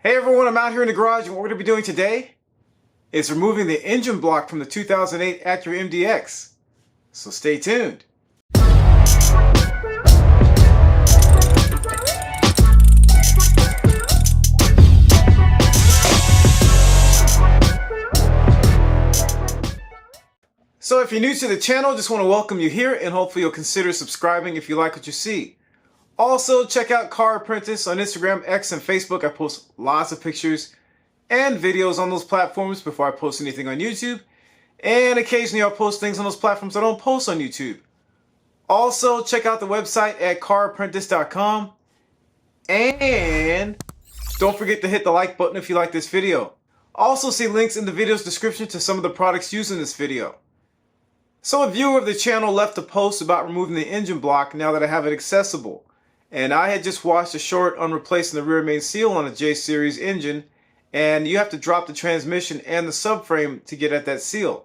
Hey everyone, I'm out here in the garage and what we're going to be doing today is removing the engine block from the 2008 Acura MDX. So stay tuned. So if you're new to the channel, just want to welcome you here and hopefully you'll consider subscribing if you like what you see. Also, check out Car Apprentice on Instagram, X, and Facebook. I post lots of pictures and videos on those platforms before I post anything on YouTube. And occasionally I'll post things on those platforms I don't post on YouTube. Also, check out the website at carapprentice.com. And don't forget to hit the like button if you like this video. Also see links in the video's description to some of the products used in this video. So a viewer of the channel left a post about removing the engine block now that I have it accessible. And I had just watched a short on replacing the rear main seal on a J-Series engine, and you have to drop the transmission and the subframe to get at that seal.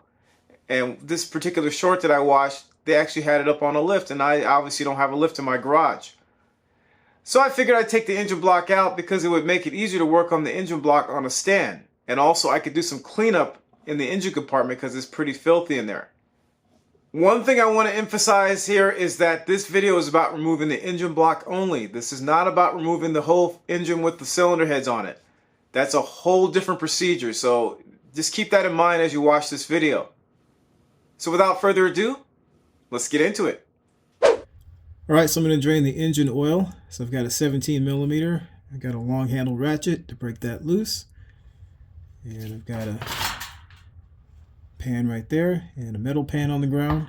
And this particular short that I watched, they actually had it up on a lift, and I obviously don't have a lift in my garage. So I figured I'd take the engine block out because it would make it easier to work on the engine block on a stand. And also I could do some cleanup in the engine compartment because it's pretty filthy in there. One thing I want to emphasize here is that this video is about removing the engine block only. This is not about removing the whole engine with the cylinder heads on it. That's a whole different procedure, so just keep that in mind as you watch this video. So without further ado, let's get into it. Alright, so I'm going to drain the engine oil. So I've got a 17mm. I've got a long handle ratchet to break that loose. And I've got a pan right there and a metal pan on the ground.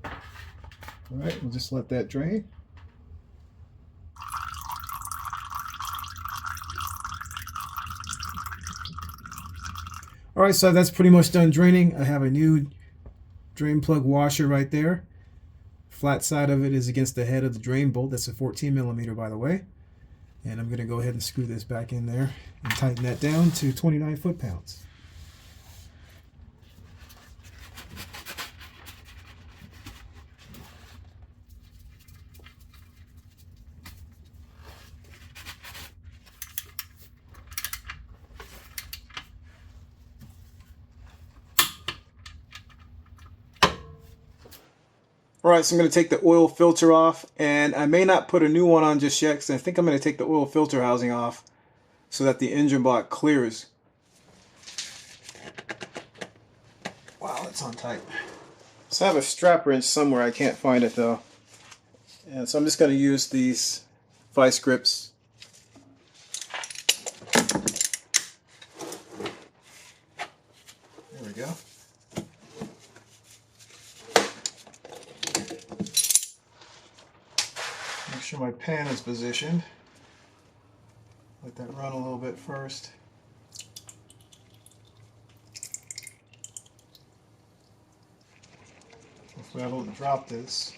All right, we'll just let that drain. All right, so that's pretty much done draining. I have a new drain plug washer right there. Flat side of it is against the head of the drain bolt. That's a 14mm, by the way. And I'm going to go ahead and screw this back in there and tighten that down to 29 foot-pounds. Alright, so I'm going to take the oil filter off, and I may not put a new one on just yet because I think I'm going to take the oil filter housing off so that the engine block clears. Wow, that's on tight. So I have a strap wrench somewhere, I can't find it though. And so I'm just going to use these vice grips. There we go. Make sure my pan is positioned. Let that run a little bit first. Hopefully I don't drop this.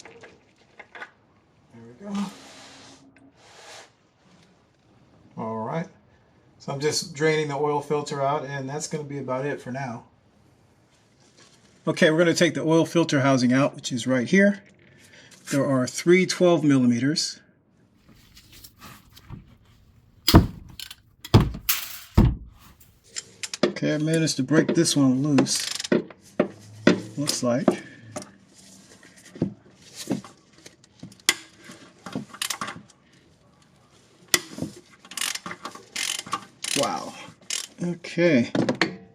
There we go. Alright. So I'm just draining the oil filter out, and that's going to be about it for now. Okay, we're going to take the oil filter housing out, which is right here. There are three 12mm. Okay, I managed to break this one loose. Looks like. Wow. Okay,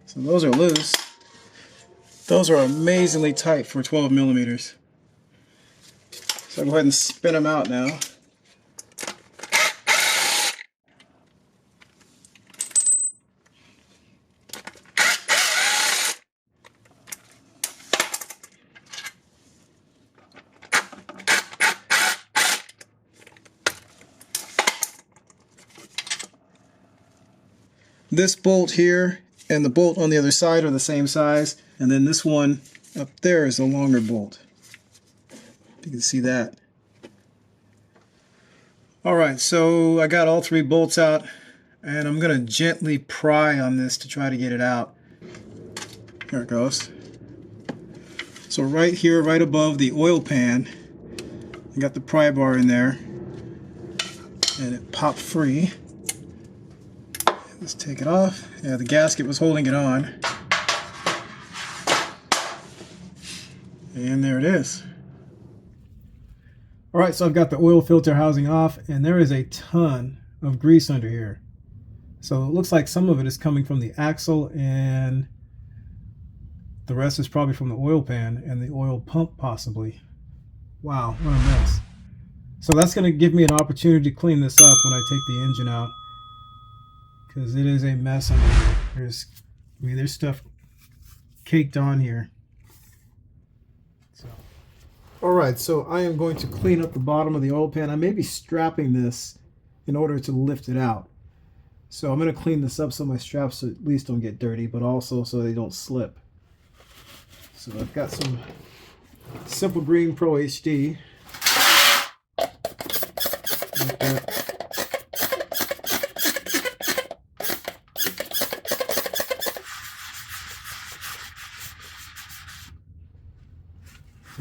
so those are loose. Those are amazingly tight for 12mm. So I'll go ahead and spin them out now. This bolt here and the bolt on the other side are the same size, and then this one up there is a longer bolt. You can see that. Alright, so I got all three bolts out, and I'm going to gently pry on this to try to get it out. Here it goes. So right here, right above the oil pan, you got the pry bar in there, and it popped free. Let's take it off. Yeah, the gasket was holding it on. And there it is. Alright, so I've got the oil filter housing off, and there is a ton of grease under here. So it looks like some of it is coming from the axle, and the rest is probably from the oil pan and the oil pump possibly. Wow, what a mess. So that's going to give me an opportunity to clean this up when I take the engine out, because it is a mess under here. There's stuff caked on here. Alright, so I am going to clean up the bottom of the oil pan. I may be strapping this in order to lift it out. So I'm going to clean this up so my straps at least don't get dirty, but also so they don't slip. So I've got some Simple Green Pro HD. Like that.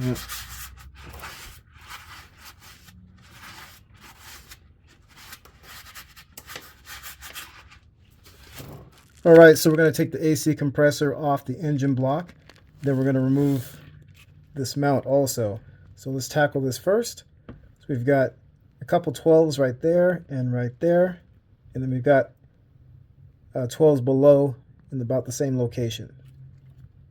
Yeah. Alright, so we're going to take the AC compressor off the engine block. Then we're going to remove this mount also. So let's tackle this first. So we've got a couple 12s right there. And then we've got 12s below in about the same location.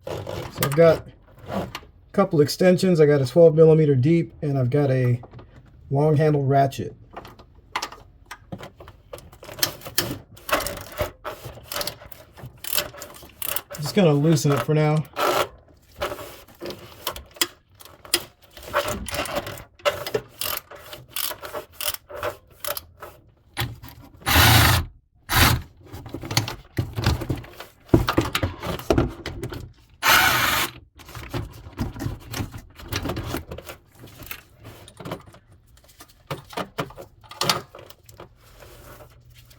So I've got a couple extensions. I got a 12mm deep, and I've got a long handle ratchet. Just going to loosen it for now.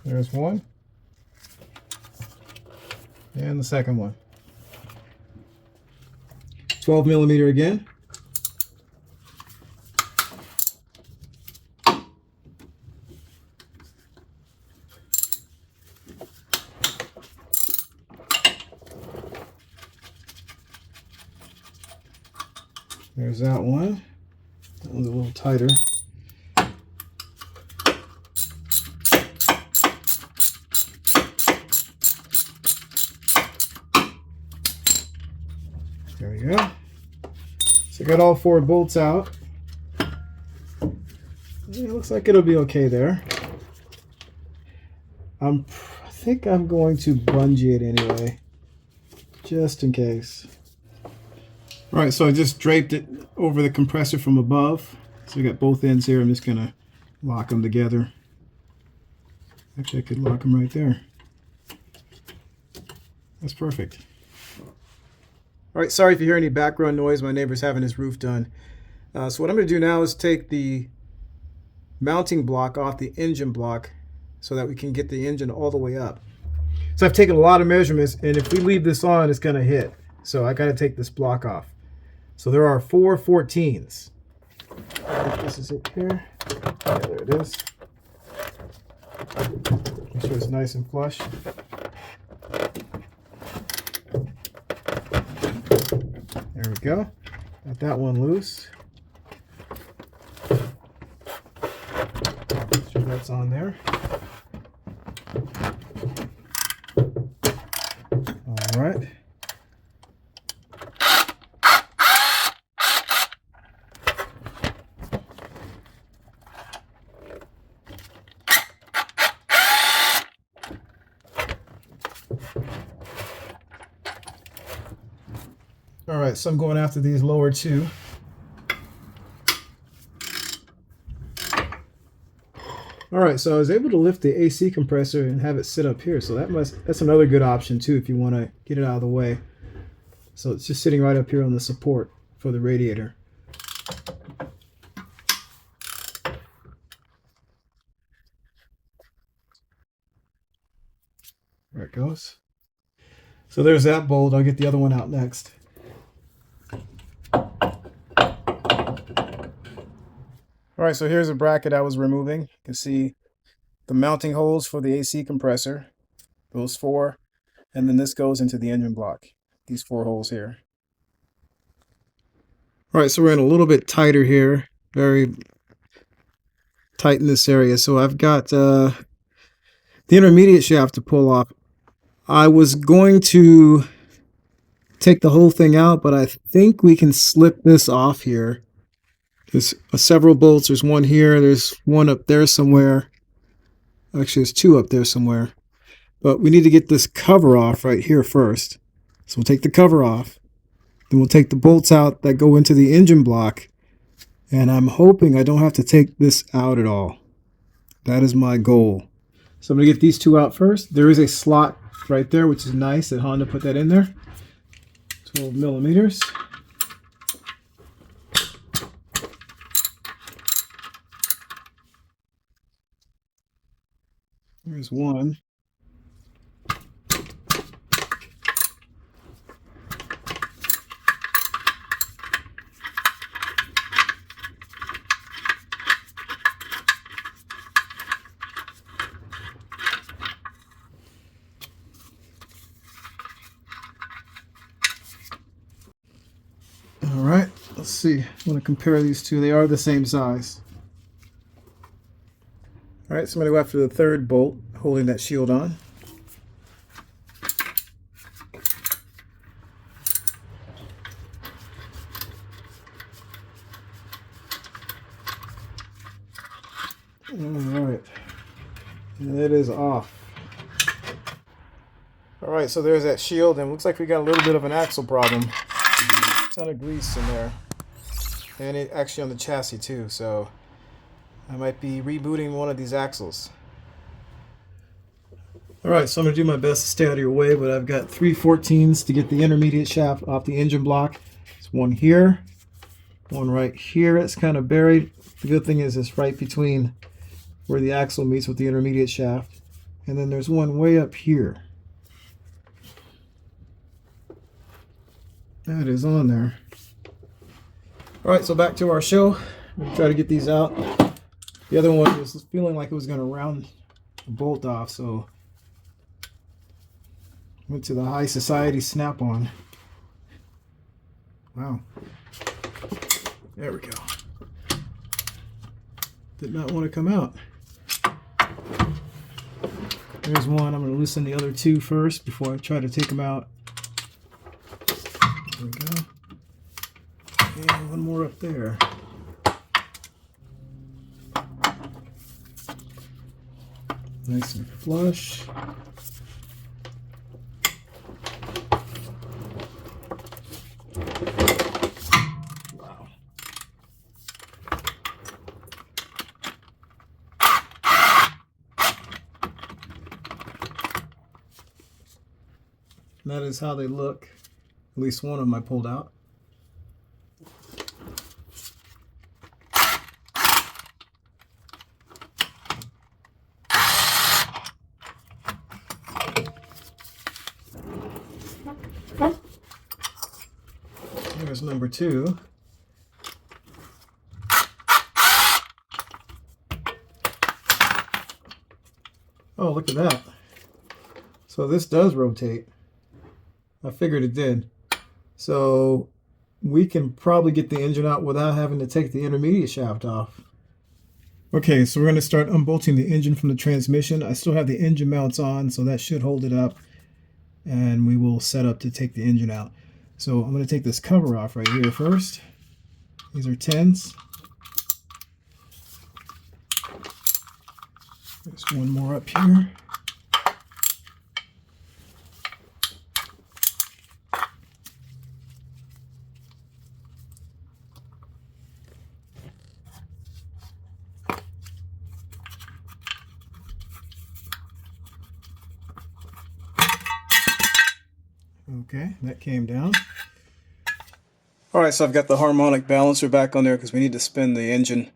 There's one. And the second one. 12mm again. There's that one. That one's a little tighter. There we go. So I got all 4 bolts out. It looks like it'll be okay there. I think I'm going to bungee it anyway, just in case. All right, so I just draped it over the compressor from above. So I got both ends here. I'm just gonna lock them together. Actually, I could lock them right there. That's perfect. All right, sorry if you hear any background noise. My neighbor's having his roof done. So what I'm going to do now is take the mounting block off the engine block so that we can get the engine all the way up. So I've taken a lot of measurements, and if we leave this on, it's going to hit. So I got to take this block off. So there are 4 14s. This is it here. Yeah, there it is. Make sure it's nice and flush. There we go. Got that one loose. Make sure that's on there. All right. All right, so I'm going after these lower 2. All right, so I was able to lift the AC compressor and have it sit up here. So that's another good option too if you want to get it out of the way. So it's just sitting right up here on the support for the radiator. There it goes. So there's that bolt. I'll get the other one out next. All right, so here's a bracket I was removing. You can see the mounting holes for the AC compressor, those four, and then this goes into the engine block, these four holes here. All right, so we're in a little bit tighter here, very tight in this area. So I've got the intermediate shaft to pull off. I was going to take the whole thing out, but I think we can slip this off here. There's several bolts. There's one here. There's one up there somewhere. Actually, there's two up there somewhere. But we need to get this cover off right here first. So we'll take the cover off. Then we'll take the bolts out that go into the engine block. And I'm hoping I don't have to take this out at all. That is my goal. So I'm going to get these two out first. There is a slot right there, which is nice that Honda put that in there. 12 millimeters. There's one. All right, let's see. I want to compare these two. They are the same size. All right, so I'm going to go after the third bolt, holding that shield on. All right, and it is off. All right, so there's that shield, and it looks like we got a little bit of an axle problem. A ton of grease in there, and it actually on the chassis too, so I might be rebooting one of these axles. Alright, so I'm going to do my best to stay out of your way, but I've got 3/14s to get the intermediate shaft off the engine block. There's one here, one right here. It's kind of buried. The good thing is it's right between where the axle meets with the intermediate shaft. And then there's one way up here. That is on there. Alright, so back to our show. I'm going to try to get these out. The other one was feeling like it was going to round the bolt off, so went to the High Society Snap-on. Wow. There we go. Did not want to come out. There's one. I'm going to loosen the other two first before I try to take them out. There we go. And one more up there. Nice and flush. Wow. And that is how they look. At least one of them I pulled out. There's number two. Oh, look at that. So this does rotate. I figured it did. So we can probably get the engine out without having to take the intermediate shaft off. Okay, so we're going to start unbolting the engine from the transmission. I still have the engine mounts on, so that should hold it up. And we will set up to take the engine out. So I'm going to take this cover off right here first. These are 10s. There's one more up here. Okay, that came down. Alright, so I've got the harmonic balancer back on there because we need to spin the engine.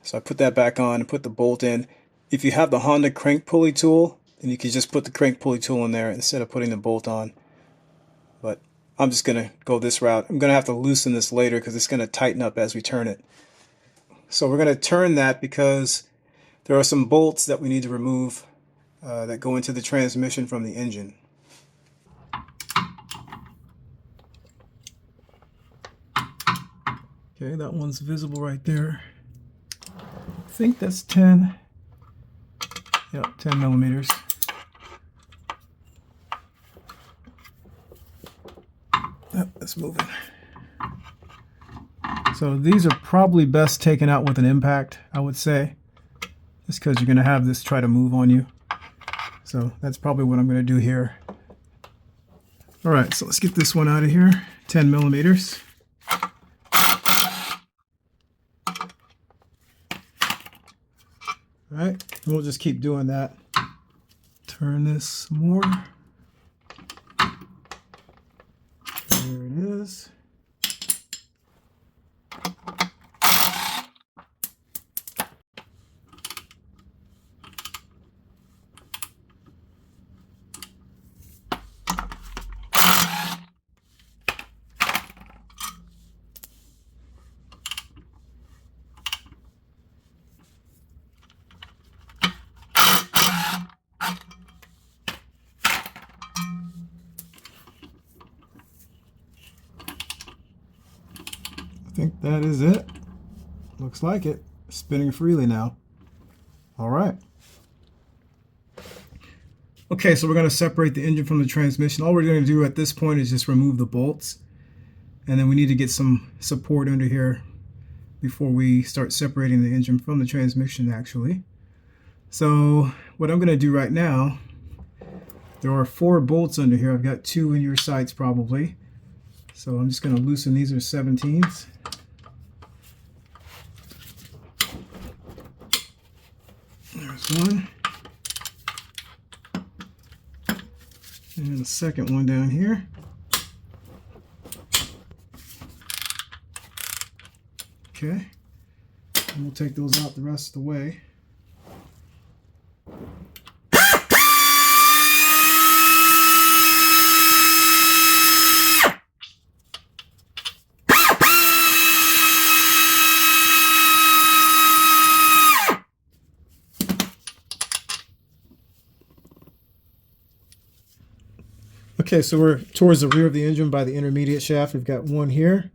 So I put that back on and put the bolt in. If you have the Honda crank pulley tool, then you can just put the crank pulley tool in there instead of putting the bolt on. but I'm just going to go this route. I'm going to have to loosen this later because it's going to tighten up as we turn it. So we're going to turn that because there are some bolts that we need to remove that go into the transmission from the engine. Okay, that one's visible right there. I think that's 10. Yep, 10 millimeters. Yep, that's moving. So these are probably best taken out with an impact, I would say, just because you're going to have this try to move on you. So that's probably what I'm going to do here. All right, so let's get this one out of here. 10 millimeters. All right, and we'll just keep doing that. Turn this some more. There it is. I think that is it. Looks like it. Spinning freely now. All right. Okay, so we're going to separate the engine from the transmission. All we're going to do at this point is just remove the bolts. And then we need to get some support under here before we start separating the engine from the transmission, actually. So what I'm going to do right now, there are 4 bolts under here. I've got 2 in your sights probably. So I'm just going to loosen. These are 17s. There's one. And the second one down here. Okay. And we'll take those out the rest of the way. Okay, so we're towards the rear of the engine by the intermediate shaft. We've got one here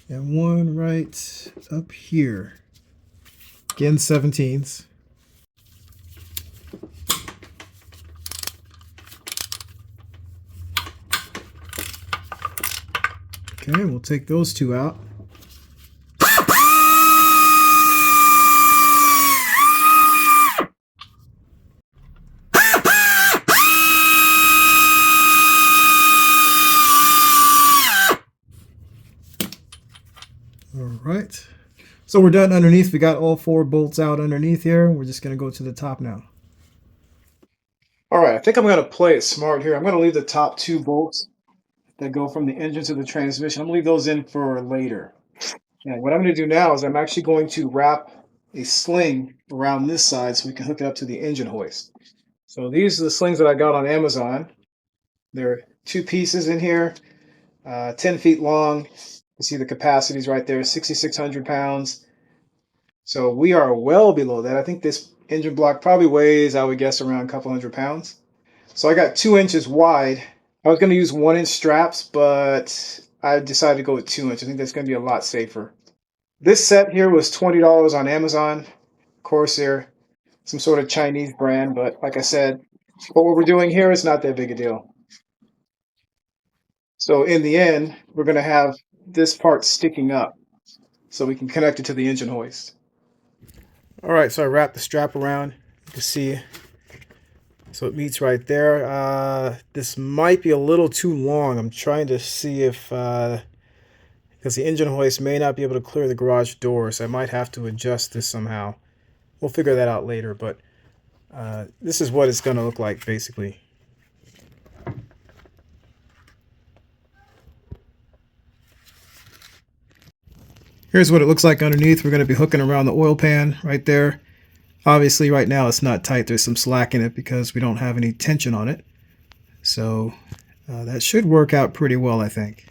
and one right up here. Again, 17s. Okay, we'll take those 2 out. Alright, so we're done underneath. We got all 4 bolts out underneath here. We're just going to go to the top now. Alright, I think I'm going to play it smart here. I'm going to leave the top 2 bolts that go from the engine to the transmission. I'm going to leave those in for later. And what I'm going to do now is I'm actually going to wrap a sling around this side so we can hook it up to the engine hoist. So these are the slings that I got on Amazon. There are 2 pieces in here, 10 feet long. You see the capacities right there, 6,600 pounds. So we are well below that. I think this engine block probably weighs, I would guess, around a couple hundred pounds. So I got 2 inches wide. I was going to use 1-inch straps, but I decided to go with 2 inch. I think that's going to be a lot safer. This set here was $20 on Amazon. Of course, they're some sort of Chinese brand, but like I said, what we're doing here is not that big a deal. So in the end, we're going to have this part sticking up so we can connect it to the engine hoist. All right, so I wrapped the strap around. You can see, so it meets right there. This might be a little too long. I'm trying to see if, because the engine hoist may not be able to clear the garage door, so I might have to adjust this somehow. We'll figure that out later, but this is what it's going to look like, basically. Here's what it looks like underneath. We're going to be hooking around the oil pan right there. Obviously, right now it's not tight. There's some slack in it because we don't have any tension on it. So That should work out pretty well, I think.